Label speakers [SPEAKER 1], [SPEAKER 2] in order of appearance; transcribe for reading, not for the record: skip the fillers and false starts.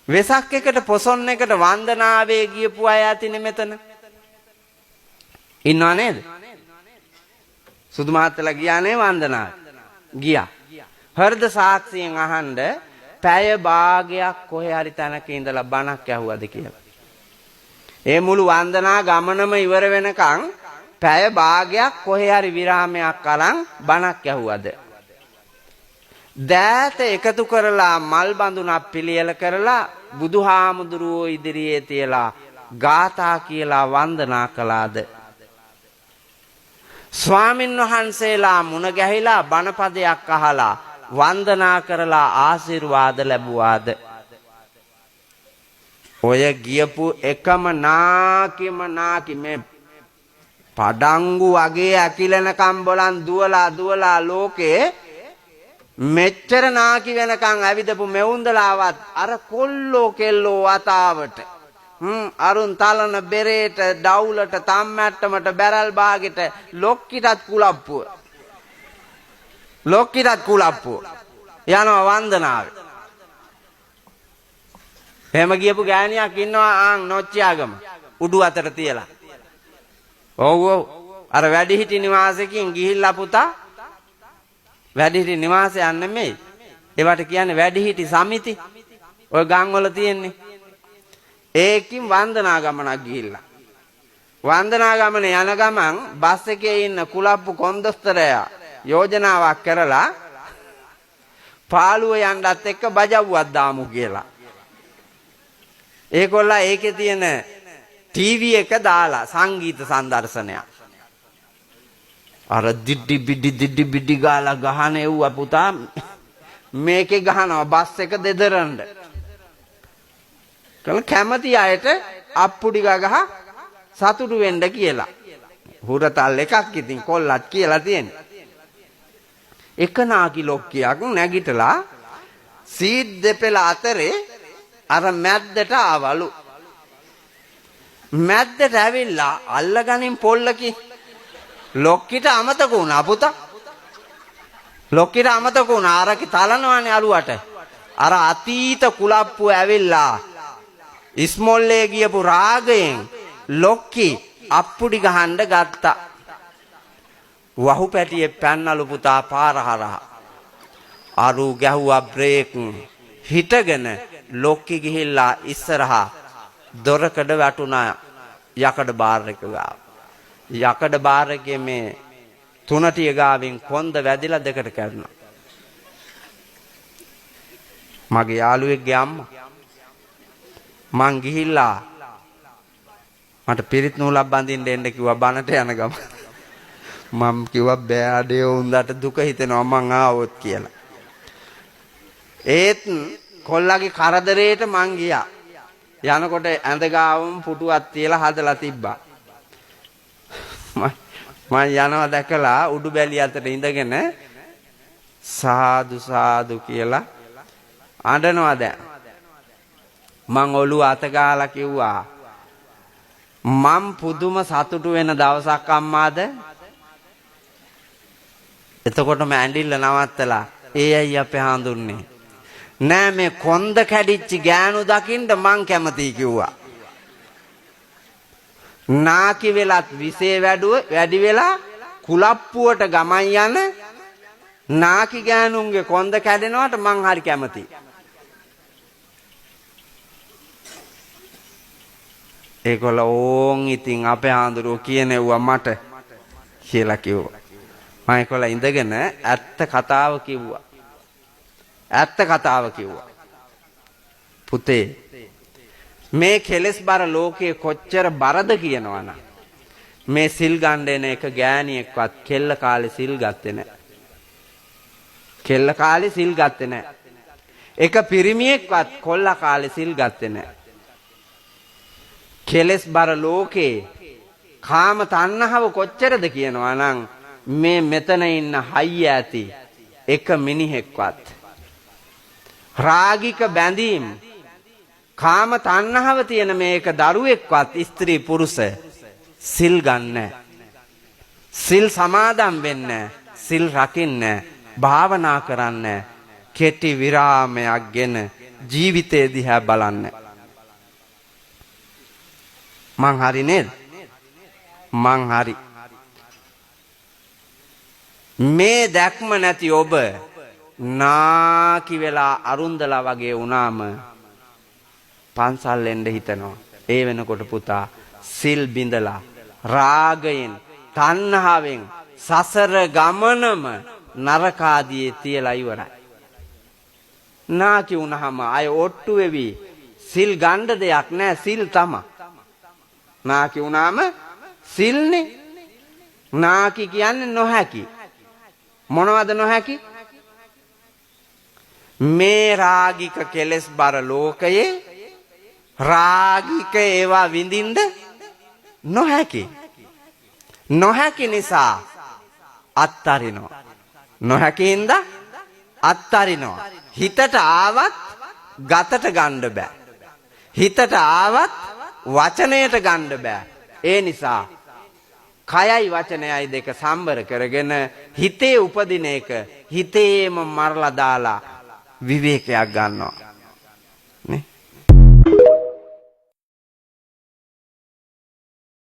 [SPEAKER 1] වෙසක් එකට පොසොන් එකට වන්දනාවේ ගියපු අය ඇතිනේ මෙතන. ඉන්නව නේද? සුදු මහත්තයලා ගියානේ වන්දනාව. ගියා. හෘද සාක්ෂියෙන් අහන්න පැය භාගයක් කොහේ හරි තැනක ඉඳලා බණක් ඇහුවද කියලා. ඒ මුළු වන්දනා ගමනම ඉවර වෙනකන් පැය භාගයක් කොහේ හරි විරාමයක් අරන් බණක් ඇහුවද? දෑත එකතු කරලා මල් බඳුනක් පිළියෙල කරලා බුදුහාමුදුරුවෝ ඉදිරියේ තියලා ගාථා කියලා වන්දනා කළාද? ස්වාමින් වහන්සේලා මුණ ගැහිලා බණපදයක් අහලා වන්දනා කරලා ආශිර්වාද ලැබුවාද? ඔය ගියපු එකම නාකි මේ පඩංගු වගේ ඇකිලෙනකම් බලන් දුවලා ලෝකේ මෙච්චර නාකි වෙනකන් ඇවිදපු මෙවුන්දලාවත් අර කොල්ලෝ කෙල්ලෝ වතාවට අරුන් තලන බෙරේට ඩවුලට තම්මැට්ටමට බැරල් බාගෙට ලොක්කිටත් කුලප්පුව යනවා වන්දනාවේ. එහෙම ගියපු ගෑණියක් ඉන්නවා නොච්චියාගම උඩු අතර තියලා. ඔව් අර වැඩිහිටි නිවාසයකින් ගිහිල්ලා පුතා වැඩිහිටි නිවාසයක් නෙමෙයි. ඒවට කියන්නේ වැඩිහිටි සමිති. ඔය ගම් වල තියෙන්නේ. ඒකින් වන්දනා ගමනක් ගිහිල්ලා. වන්දනා ගමනේ යන ගමන් බස් එකේ ඉන්න කුලප්පු කොන්දොස්තරයා යෝජනාවක් කරලා පාළුව යන්නත් එක්ක බජව්වක් දාමු කියලා. ඒගොල්ලා ඒකේ තියෙන ටීවී එක දාලා සංගීත සංදර්ශනයක්. අර දිඩි බිඩි ගාලා ගහන එව්වා පුතා මේකේ ගහනවා බස් එක දෙදරන්න. කැමති අයට අප්පුඩි ගහ සතුටු වෙන්න කියලා. හුරතල් එකක් ඉතින් කොල්ලත් කියලා තියෙනවා. එක නාකි ලොක්කියක් නැගිටලා සීට් දෙපෙළ අතරේ අර මැද්දට ආවලු. මැද්දට ඇවිල්ලා අල්ලගනින් පොල්ලකින් ලොක්කිට අමතක වුණා පුතා. ලොක්කිට අමතක වුණා අරකි තලනවානේ අලුවට. අර අතීත කුලප්පුව ඇවිල්ලා ඉස්මොල්ලේ ගියපු රාගයෙන් ලොක්කි අප්පුඩි ගහන්න ගත්තා. වහු පැටියේ පැන්නලු පුතා පාර හරහා. අරු ගැහුවා බ්‍රේක් හිටගෙන ලොක්කි ගිහිල්ලා ඉස්සරහා දොරකඩ වැටුණා යකඩ බාර් එක ගාව. යකඩ බාර් එකේ මේ තුනටිය ගාවින් කොන්ද වැදිලා දෙකට කැඩුණා. මගේ යාළුවෙක්ගේ අම්මා මං ගිහිල්ලා මට පිරිත් නූලක් බඳින්න එන්න කිව්වා බනට යන ගම. මම කිව්වා බෑ අඩේ උන්දට දුක හිතෙනවා මං ආවොත් කියලා. ඒත් කොල්ලගේ කරදරේට මං ගියා. යනකොට ඇඳ ගාවම පුටුවක් තියලා හදලා තිබ්බා. මම යනවා දැකලා උඩු බැලිය අතට ඉඳගෙන සාදු සාදු කියලා අඬනවා දැන්. මං ඔළුව අත ගාලා කිව්වා මම පුදුම සතුටු වෙන දවසක් අම්මාද. එතකොටම ඇඬිල්ල නවත්තලා ඒ අය අපේ හඳුන්නේ නෑ මේ කොන්ද කැඩිච්ච ගෑනු දකින්න මං කැමතියි කිව්වා. නාකි වෙලත් විසේ වැඩි වෙලා කුලප්පුවට ගමන් යන නාකි ගෑනුන්ගේ කොන්ද කැඩෙනවට මං හරි කැමතියි. ඒගොල්ල ඕන් ඉතින් අපේ ආඳුරෝ කියනෙව්වා මට කියලා කිව්වා. මම ඒගොල්ල ඉඳගෙන ඇත්ත කතාව කිව්වා. පුතේ මේ කෙලස් බර ලෝකයේ කොච්චර බරද කියනවනම් මේ සිල් ගන්න එන එක ගෑණියෙක්වත් කෙල්ල කාලේ සිල් ගත්තේ නැහැ. එක පිරිමියෙක්වත් කොල්ල කාලේ සිල් ගත්තේ නැහැ. කෙලස් බර ලෝකේ කාම තණ්හාව කොච්චරද කියනවා නම් මේ මෙතන ඉන්න හයිය ඇති එක මිනිහෙක්වත් රාගික බැඳීම් කාම තණ්හාව තියෙන මේක දරුවෙක්වත් ස්ත්‍රී පුරුෂ සිල් ගන්න සිල් සමාදන් වෙන්න සිල් රකින්න භාවනා කරන්න කෙටි විරාමයක් ගෙන ජීවිතය දිහා බලන්න. මං හරි නේද? මං හරි. මේ දැක්ම නැති ඔබ නාකි වෙලා අරුන්දලා වගේ වුණාම පන්සල් එන්න හිතනවා. ඒ වෙනකොට පුතා සිල් බිඳලා රාගයෙන් තණ්හාවෙන් සසර ගමනම නරකාදියේ තියලා ඉවරයි. නාකි වුණාම අය ඔට්ටු වෙවි සිල් ගන්න දෙයක් නැහැ. සිල් තමයි. නාකි වුණාම සිල්නේ. නාකි කියන්නේ නොහැකි. මොනවද නොහැකි? මේ රාගික කෙලෙස් බර ලෝකයේ රාගික ඒවා විඳින්න නොහැකි. නොහැකි නිසා අත්තරිනවා. නොහැකි හින්දා අත්තරිනවා. හිතට ආවත් ගතට ගන්න බෑ. හිතට ආවත් වචනයට ගන්න බෑ. ඒ නිසා කයයි වචනයයි දෙක සම්බර කරගෙන හිතේ උපදින එක හිතේම මරලා දාලා විවේකයක් ගන්නවා නේ.